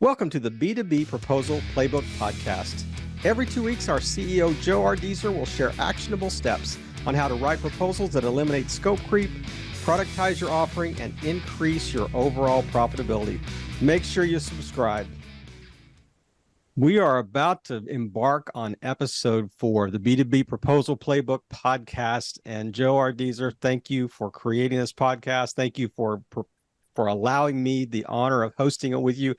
Welcome to the B2B Proposal Playbook Podcast. Every 2 weeks, our CEO Joe Ardeeser will share actionable steps on how to write proposals that eliminate scope creep, productize your offering, and increase your overall profitability. Make sure you subscribe. We are about to embark on episode 4, the B2B Proposal Playbook Podcast. And Joe Ardeeser, thank you for creating this podcast. Thank you for allowing me the honor of hosting it with you.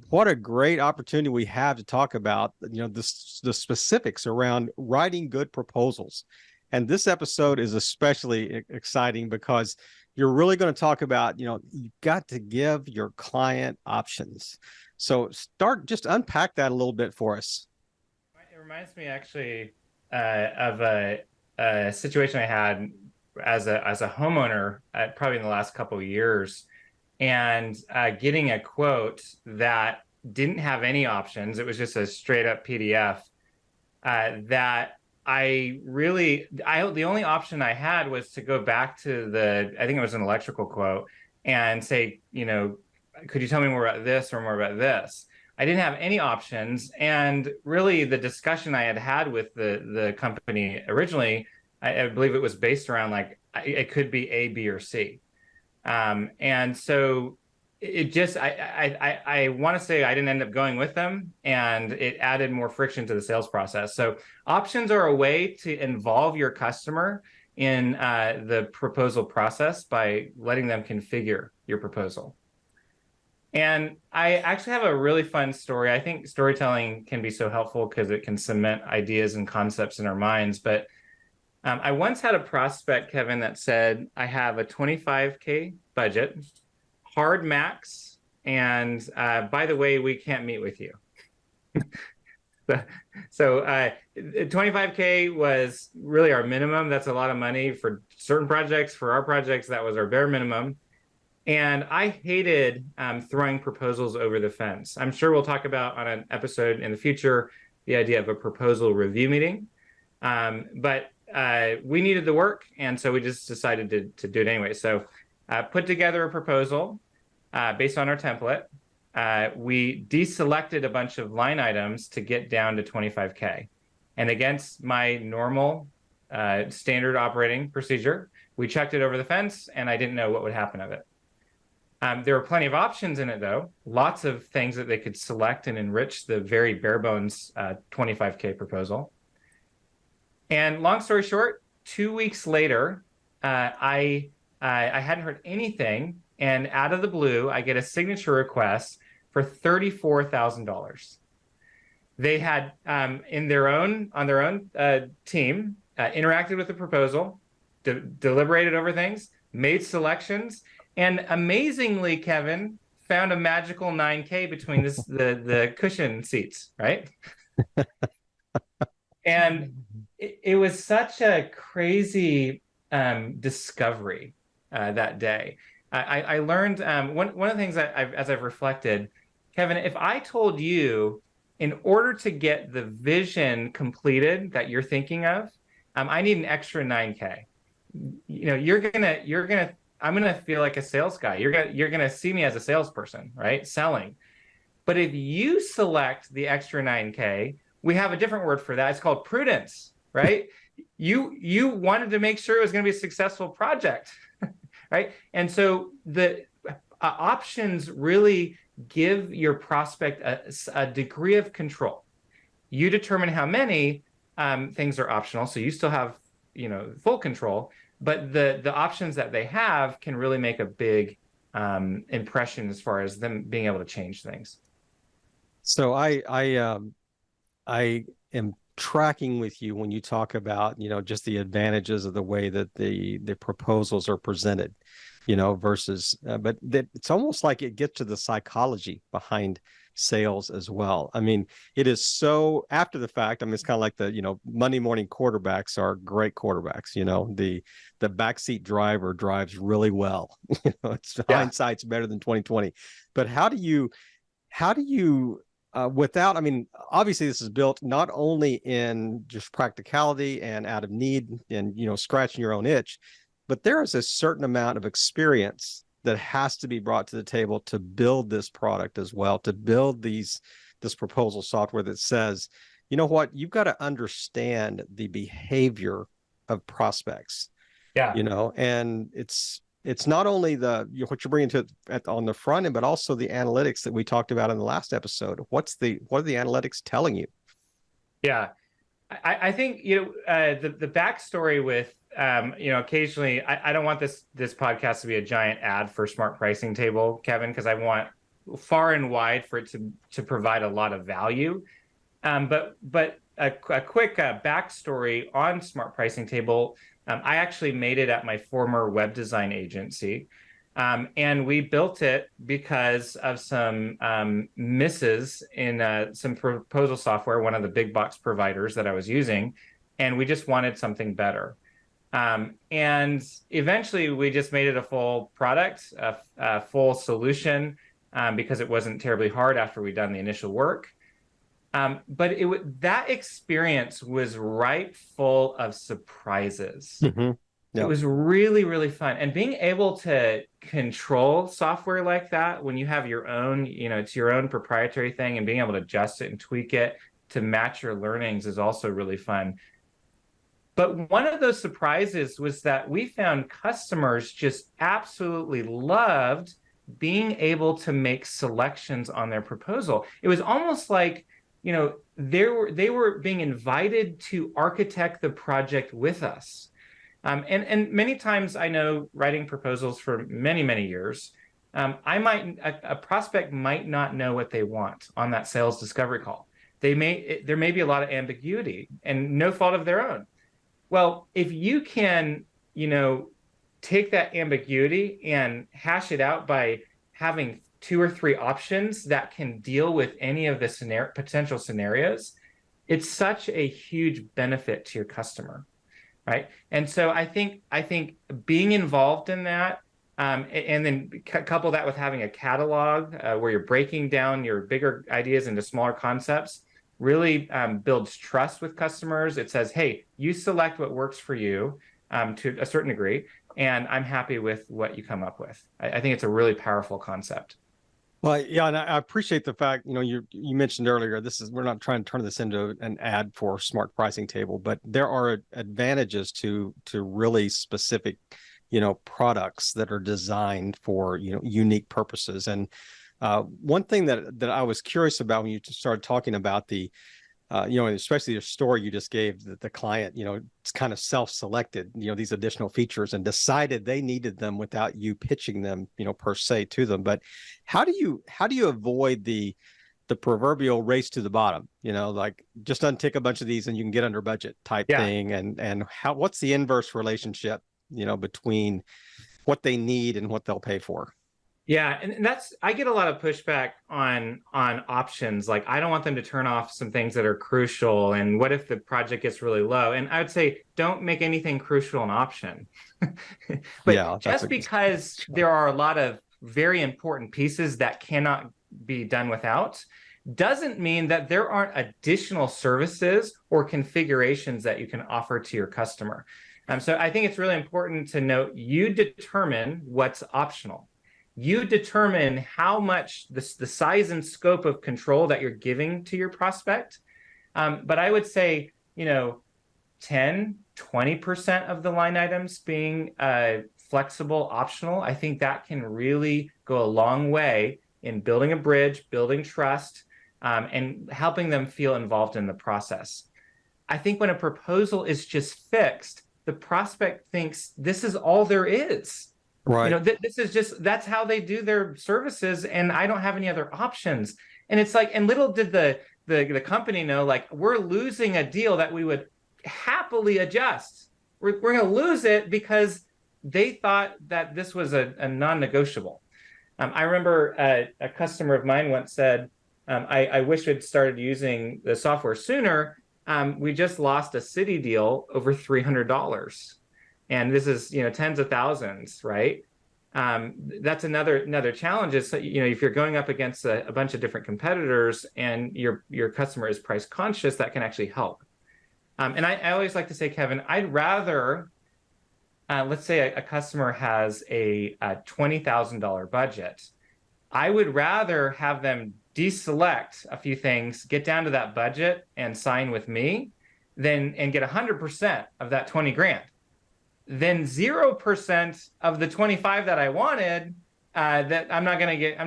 What a great opportunity we have to talk about, the specifics around writing good proposals. And this episode is especially exciting because you're really going to talk about, you've got to give your client options. So just unpack that a little bit for us. It reminds me actually of a situation I had as a homeowner probably in the last couple of years. And getting a quote that didn't have any options. It was just a straight up PDF that the only option I had was to go back to I think it was an electrical quote and say, could you tell me more about this or more about this? I didn't have any options. And really the discussion I had with the company originally, I believe it was based around it could be A, B, or C. And so it just, I want to say I didn't end up going with them, and it added more friction to the sales process. So options are a way to involve your customer in the proposal process by letting them configure your proposal. And I actually have a really fun story. I think storytelling can be so helpful because it can cement ideas and concepts in our minds. But I once had a prospect, Kevin, that said, I have a $25K budget, hard max, and by the way, we can't meet with you. So 25K was really our minimum. That's a lot of money for certain projects. For our projects, that was our bare minimum. And I hated throwing proposals over the fence. I'm sure we'll talk about on an episode in the future the idea of a proposal review meeting. But we needed the work, and so we just decided to do it anyway. So put together a proposal based on our template. We deselected a bunch of line items to get down to 25K. And against my normal standard operating procedure, we checked it over the fence, and I didn't know what would happen of it. There were plenty of options in it, though. Lots of things that they could select and enrich the very bare bones 25K proposal. And long story short, 2 weeks later, I hadn't heard anything, and out of the blue, I get a signature request for $34,000. They had on their own team interacted with the proposal, deliberated over things, made selections, and amazingly, Kevin, found a magical 9K between the cushion seats, right? And it was such a crazy discovery that day. I learned one of the things as I've reflected, Kevin, if I told you in order to get the vision completed that you're thinking of, I need an extra 9K. I'm gonna feel like a sales guy. You're gonna see me as a salesperson, right? Selling. But if you select the extra 9K, we have a different word for that. It's called prudence, right? You wanted to make sure it was going to be a successful project, right? And so the options really give your prospect a degree of control. You determine how many things are optional, so you still have full control. But the options that they have can really make a big impression as far as them being able to change things. So I am tracking with you when you talk about, just the advantages of the way that the proposals are presented, versus, but that it's almost like it gets to the psychology behind sales as well. I mean, it is so after the fact. I mean, it's kind of like the, Monday morning quarterbacks are great quarterbacks. The backseat driver drives really well. Hindsight's better than 2020. But how do you I mean, obviously this is built not only in just practicality and out of need and, scratching your own itch, but there is a certain amount of experience that has to be brought to the table to build this product as well, to build this proposal software that says, you know what, you've got to understand the behavior of prospects. Yeah. And it's not only what you're bringing to it on the front end, but also the analytics that we talked about in the last episode. What are the analytics telling you? Yeah. I think, the backstory with, occasionally, I don't want this podcast to be a giant ad for Smart Pricing Table, Kevin, because I want far and wide for it to provide a lot of value. But a quick backstory on Smart Pricing Table. I actually made it at my former web design agency. And we built it because of some misses in some proposal software, one of the big box providers that I was using. And we just wanted something better. And eventually we just made it a full product, a full solution, because it wasn't terribly hard after we'd done the initial work. But that experience was right full of surprises. Mm-hmm. Yep. It was really, really fun. And being able to control software like that when you have your own, it's your own proprietary thing, and being able to adjust it and tweak it to match your learnings is also really fun. But one of those surprises was that we found customers just absolutely loved being able to make selections on their proposal. It was almost like, they were being invited to architect the project with us. And many times, I know, writing proposals for many, many years, a prospect might not know what they want on that sales discovery call. There may be a lot of ambiguity and no fault of their own. Well, if you can, take that ambiguity and hash it out by having 2 or 3 options that can deal with any of the potential scenarios, it's such a huge benefit to your customer. Right. And so I think being involved in that, and then couple that with having a catalog where you're breaking down your bigger ideas into smaller concepts, really builds trust with customers. It says, hey, you select what works for you to a certain degree, and I'm happy with what you come up with. I think it's a really powerful concept. Well, yeah, and I appreciate the fact, you mentioned earlier, we're not trying to turn this into an ad for Smart Pricing Table, but there are advantages to really specific, products that are designed for, unique purposes. And one thing that I was curious about when you started talking about the, especially the story you just gave, that the client, it's kind of self-selected, these additional features and decided they needed them without you pitching them, per se to them. But how do you avoid the proverbial race to the bottom, like just untick a bunch of these and you can get under budget type thing? And what's the inverse relationship, between what they need and what they'll pay for? Yeah, and I get a lot of pushback on options. Like, I don't want them to turn off some things that are crucial. And what if the project gets really low? And I would say, don't make anything crucial an option. But yeah, just because there are a lot of very important pieces that cannot be done without, doesn't mean that there aren't additional services or configurations that you can offer to your customer. So I think it's really important to note, you determine what's optional. You determine how much the size and scope of control that you're giving to your prospect. But I would say, 10, 20% of the line items being flexible, optional. I think that can really go a long way in building a bridge, building trust, and helping them feel involved in the process. I think when a proposal is just fixed, the prospect thinks this is all there is. Right. This is that's how they do their services, and I don't have any other options. And it's like, and little did the company know, like, we're losing a deal that we would happily adjust. We're going to lose it because they thought that this was a non-negotiable. I remember a customer of mine once said, I wish we'd started using the software sooner. We just lost a city deal over $300. And this is, tens of thousands, right? That's another challenge is, if you're going up against a bunch of different competitors and your customer is price conscious, that can actually help. And I always like to say, Kevin, I'd rather let's say a customer has a $20,000 budget. I would rather have them deselect a few things, get down to that budget and sign with me, and get 100% of that 20 grand. Then 0% of the 25 that I wanted, that I'm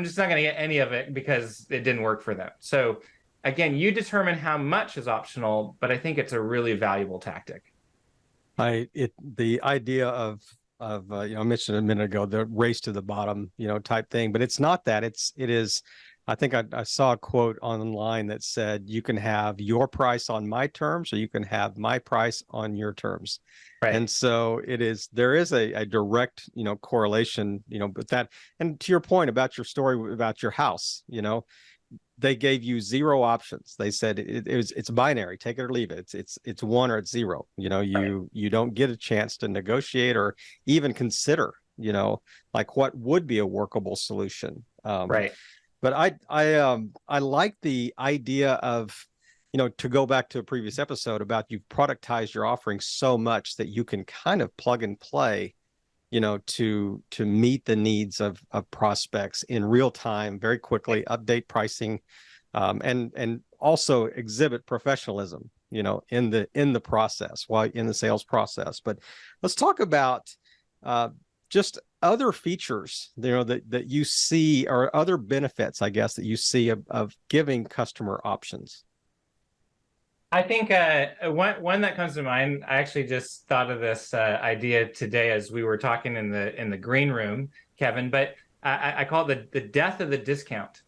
just not gonna get any of it because it didn't work for them. So again, you determine how much is optional, but I think it's a really valuable tactic. The idea of I mentioned a minute ago, the race to the bottom, type thing, but it's not that. It is. I think I saw a quote online that said, you can have your price on my terms, or you can have my price on your terms. Right. And so there is a direct, correlation, with that. And to your point about your story about your house, they gave you zero options. They said it's binary, take it or leave it. It's one or it's zero. You don't get a chance to negotiate or even consider, like what would be a workable solution. Right. But I like the idea of, to go back to a previous episode about you've productized your offering so much that you can kind of plug and play, to meet the needs of prospects in real time, very quickly, update pricing, and also exhibit professionalism, in the process, while in the sales process. But let's talk about just other features, that you see, or other benefits, I guess, that you see of giving customer options. I think one that comes to mind, I actually just thought of this idea today as we were talking in the green room, Kevin, but I call it the death of the discount.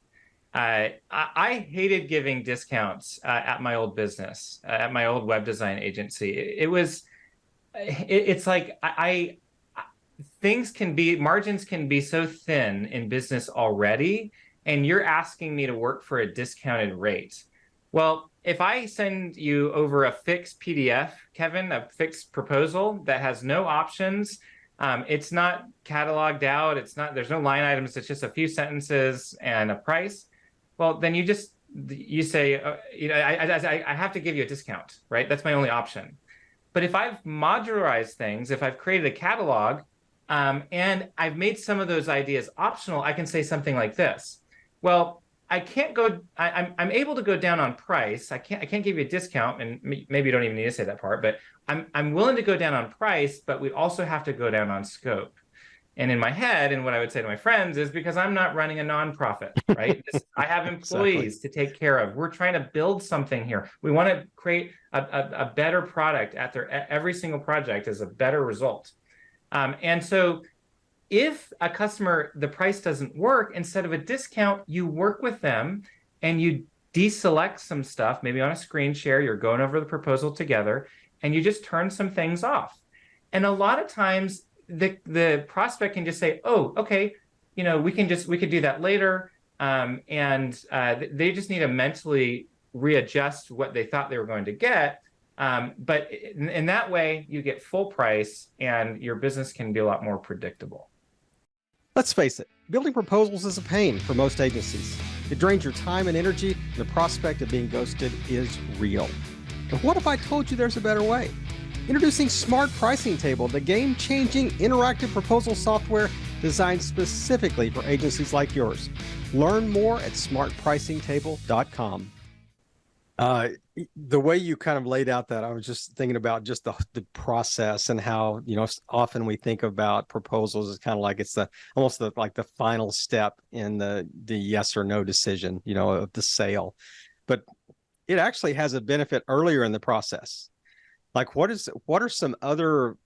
I hated giving discounts at my old business, at my old web design agency. It's like margins can be so thin in business already, and you're asking me to work for a discounted rate. Well, if I send you over a fixed PDF, Kevin, a fixed proposal that has no options, it's not cataloged out, there's no line items, it's just a few sentences and a price. Well, then you say, I have to give you a discount, right? That's my only option. But if I've modularized things, if I've created a catalog, and I've made some of those ideas optional, I can say something like this. Well, I'm able to go down on price. I can't give you a discount, and maybe you don't even need to say that part, but I'm willing to go down on price, but we also have to go down on scope. And in my head, and what I would say to my friends is, because I'm not running a nonprofit, right? I have employees to take care of. We're trying to build something here. We want to create a better product every single project is a better result. And so if a customer, the price doesn't work, instead of a discount, you work with them and you deselect some stuff, maybe on a screen share, you're going over the proposal together, and you just turn some things off. And a lot of times the prospect can just say, oh, okay, we could do that later. And they just need to mentally readjust what they thought they were going to get. But in that way, you get full price and your business can be a lot more predictable. Let's face it, building proposals is a pain for most agencies. It drains your time and energy, and the prospect of being ghosted is real. And what if I told you there's a better way? Introducing Smart Pricing Table, the game-changing interactive proposal software designed specifically for agencies like yours. Learn more at smartpricingtable.com. The way you kind of laid out that, I was just thinking about just the process and how, often we think about proposals as kind of like it's almost like the final step in the yes or no decision, of the sale. But it actually has a benefit earlier in the process. Like what are some other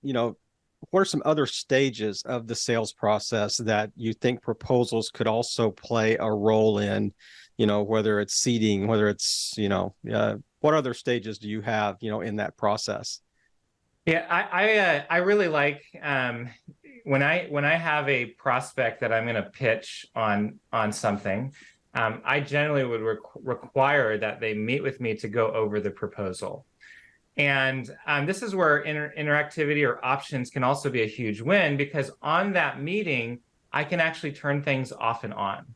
stages of the sales process that you think proposals could also play a role in, whether it's seeding, whether it's, what other stages do you have, in that process? Yeah, I really like when I have a prospect that I'm going to pitch on something, I generally would require that they meet with me to go over the proposal. And this is where interactivity or options can also be a huge win, because on that meeting, I can actually turn things off and on.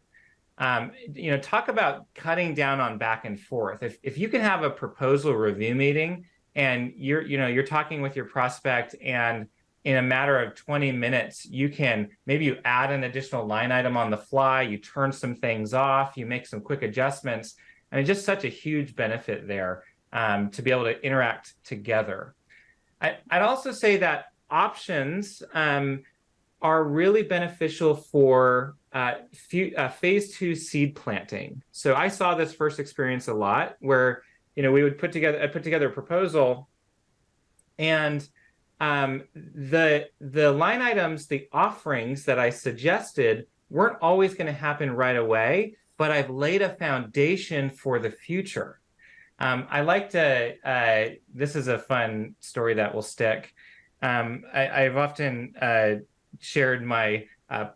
Talk about cutting down on back and forth. If you can have a proposal review meeting and you're talking with your prospect and in a matter of 20 minutes, you can maybe you add an additional line item on the fly, you turn some things off, you make some quick adjustments. I mean, just such a huge benefit there to be able to interact together. I'd also say that options are really beneficial for phase 2 seed planting. So I saw this first experience a lot where, we would put together a proposal, and the line items, the offerings that I suggested weren't always going to happen right away, but I've laid a foundation for the future. I like to, this is a fun story that will stick. I've often shared my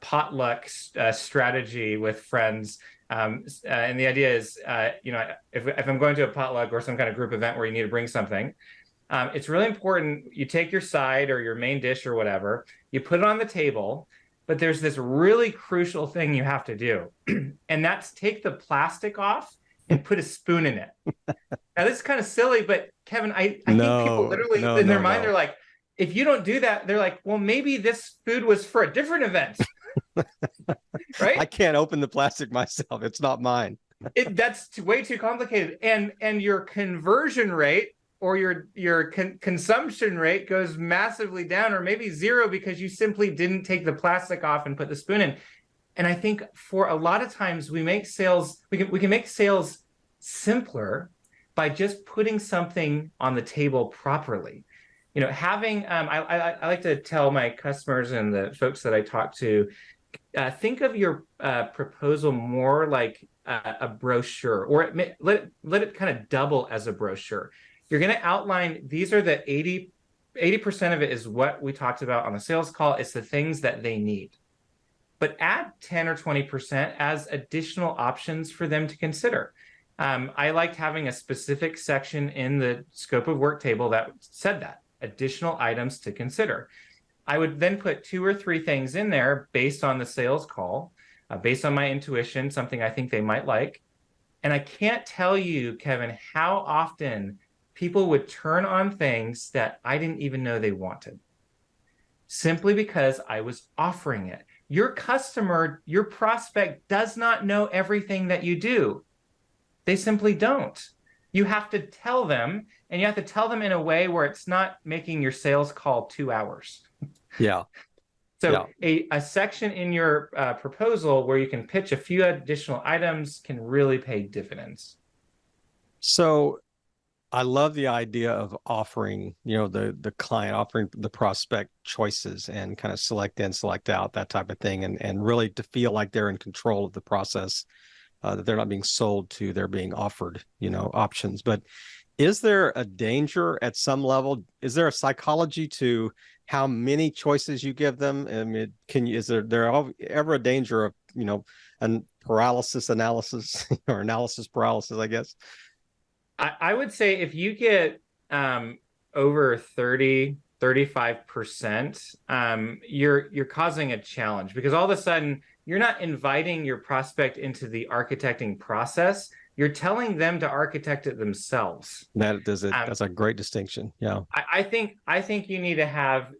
potluck strategy with friends. And the idea is, if I'm going to a potluck or some kind of group event where you need to bring something, it's really important you take your side or your main dish or whatever, you put it on the table, but there's this really crucial thing you have to do, and that's take the plastic off and put a spoon in it. Now, this is kind of silly, but Kevin, I think people literally in their mind, they're like, if you don't do that, they're like, well, maybe this food was for a different event. Right? I can't open the plastic myself. It's not mine. That's way too complicated. And your conversion rate or your consumption rate goes massively down, or maybe zero, because you simply didn't take the plastic off and put the spoon in. And I think for a lot of times we make sales, we can make sales simpler by just putting something on the table properly. Having I like to tell my customers and the folks that I talk to, think of your proposal more like a brochure, or let it kind of double as a brochure. You're going to outline, these are the 80% of it is what we talked about on the sales call. It's the things that they need. But add 10 or 20% as additional options for them to consider. I liked having a specific section in the scope of work table that said that, additional items to consider. I would then put 2 or 3 things in there based on the sales call, based on my intuition, something I think they might like. And I can't tell you, Kevin, how often people would turn on things that I didn't even know they wanted, simply because I was offering it. Your customer, your prospect does not know everything that you do. They simply don't. You have to tell them, and you have to tell them in a way where it's not making your sales call 2 hours. Yeah. So a section in your proposal where you can pitch a few additional items can really pay dividends. So I love the idea of offering, the client, offering the prospect choices and kind of select in, select out, that type of thing, and really to feel like they're in control of the process, that they're not being sold to, they're being offered, options. But is there a danger at some level? Is there a psychology to how many choices you give them? I mean, is there ever a danger of, an paralysis analysis or analysis paralysis, I guess? I would say if you get over 35%, you're causing a challenge, because all of a sudden you're not inviting your prospect into the architecting process. You're telling them to architect it themselves. That's a great distinction. Yeah. I think you need to have,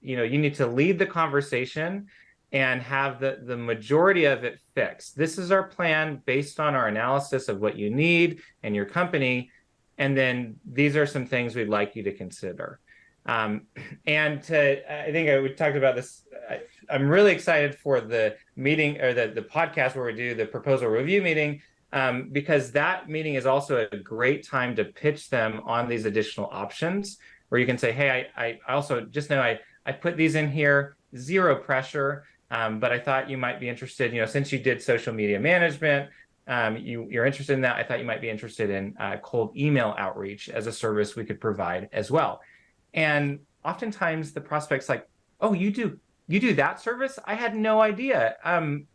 you need to lead the conversation and have the majority of it fixed. This is our plan based on our analysis of what you need and your company. And then these are some things we'd like you to consider. I think we talked about this. I'm really excited for the meeting, or the podcast where we do the proposal review meeting, because that meeting is also a great time to pitch them on these additional options, where you can say, hey, I also just know I put these in here, zero pressure. But I thought you might be interested, since you did social media management, you're interested in that. I thought you might be interested in cold email outreach as a service we could provide as well. And oftentimes the prospect's like, oh, you do that service? I had no idea.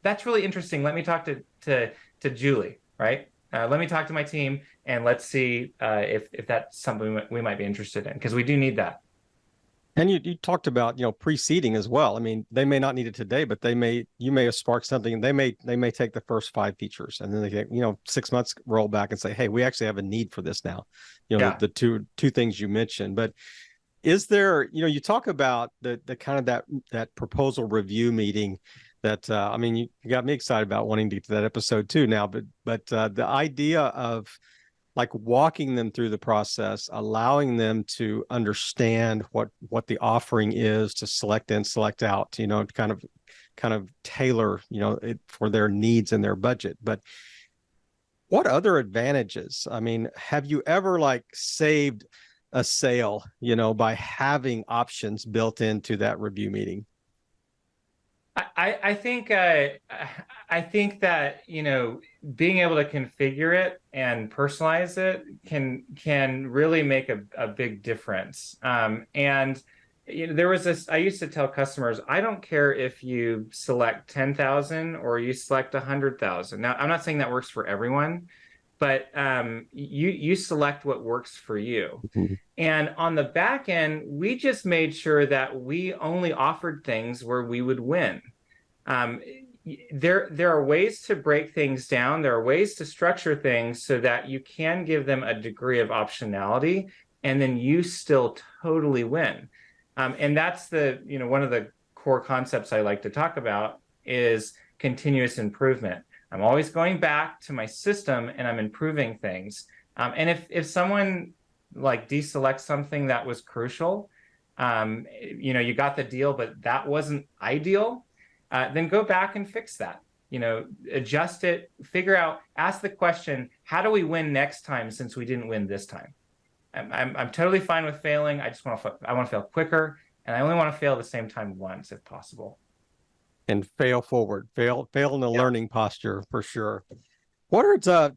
That's really interesting. Let me talk to Julie, right? Let me talk to my team, and let's see if that's something we might be interested in, because we do need that. And you talked about, pre-seeding as well. I mean, they may not need it today, but you may have sparked something, and they may take the first 5 features, and then they get, 6 months roll back and say, hey, we actually have a need for this now. The two things you mentioned. But Is there, you talk about the kind of that proposal review meeting that, you got me excited about wanting to get to that episode too now, but the idea of like walking them through the process, allowing them to understand what the offering is, to select in, select out, to kind of tailor, it for their needs and their budget. But what other advantages? Have you ever like saved a sale, by having options built into that review meeting? I think that being able to configure it and personalize it can really make a big difference. And there was this. I used to tell customers, I don't care if you select 10,000 or you select 100,000. Now, I'm not saying that works for everyone, but you select what works for you. Mm-hmm. And on the back end, we just made sure that we only offered things where we would win. There are ways to break things down. There are ways to structure things so that you can give them a degree of optionality, and then you still totally win. And that's one of the core concepts I like to talk about is continuous improvement. I'm always going back to my system and I'm improving things. And if someone like deselects something that was crucial, you got the deal, but that wasn't ideal, then go back and fix that. Adjust it, figure out, ask the question, how do we win next time since we didn't win this time? I'm totally fine with failing. I want to fail quicker, and I only want to fail the same time once if possible. And fail forward, fail in the learning posture for sure. What are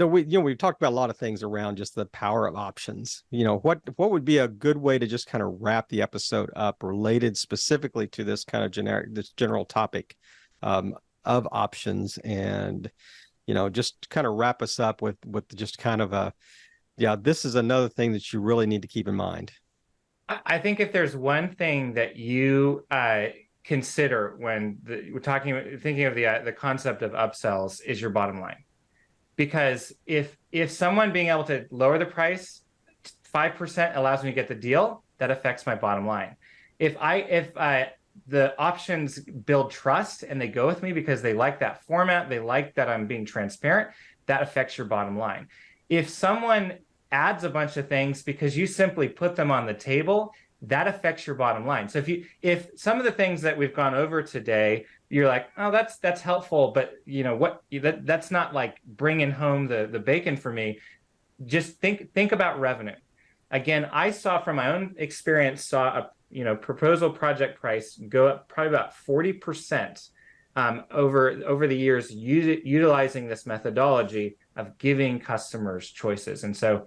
we've talked about a lot of things around just the power of options. What would be a good way to just kind of wrap the episode up related specifically to this kind of this general topic of options, and just kind of wrap us up with just kind of this is another thing that you really need to keep in mind. I think if there's one thing that you consider when we're thinking of the concept of upsells is your bottom line. Because if someone being able to lower the price 5% allows me to get the deal, that affects my bottom line. If the options build trust and they go with me because they like that format, they like that I'm being transparent, that affects your bottom line. If someone adds a bunch of things because you simply put them on the table, that affects your bottom line. So if some of the things that we've gone over today, you're like, oh, that's helpful, but that's not like bringing home the bacon for me. Just think about revenue. Again, I saw from my own experience, a proposal project price go up probably about 40% over the years, utilizing this methodology of giving customers choices. And so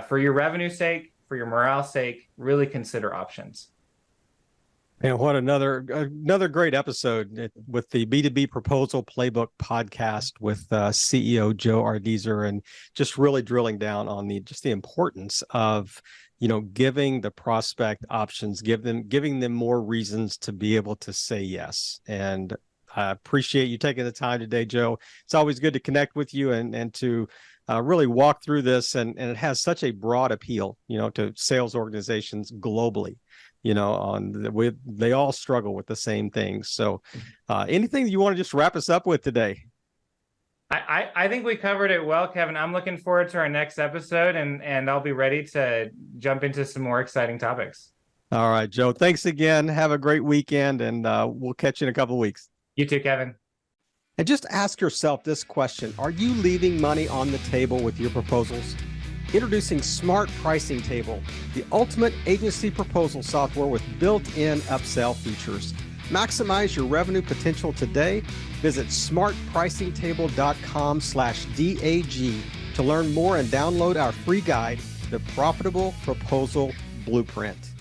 for your revenue sake, for your morale sake, really consider options. And what another great episode with the B2B Proposal Playbook Podcast with CEO Joe Ardeeser, and just really drilling down on the importance of giving the prospect options, giving them more reasons to be able to say yes. And I appreciate you taking the time today, Joe. It's always good to connect with you and to really walk through this, and it has such a broad appeal, to sales organizations globally. They all struggle with the same things. So anything that you want to just wrap us up with today? I think we covered it well, Kevin. I'm looking forward to our next episode, and I'll be ready to jump into some more exciting topics. All right, Joe. Thanks again. Have a great weekend, and we'll catch you in a couple of weeks. You too, Kevin. And just ask yourself this question. Are you leaving money on the table with your proposals? Introducing Smart Pricing Table, the ultimate agency proposal software with built-in upsell features. Maximize your revenue potential today. Visit smartpricingtable.com/DAG to learn more and download our free guide, The Profitable Proposal Blueprint.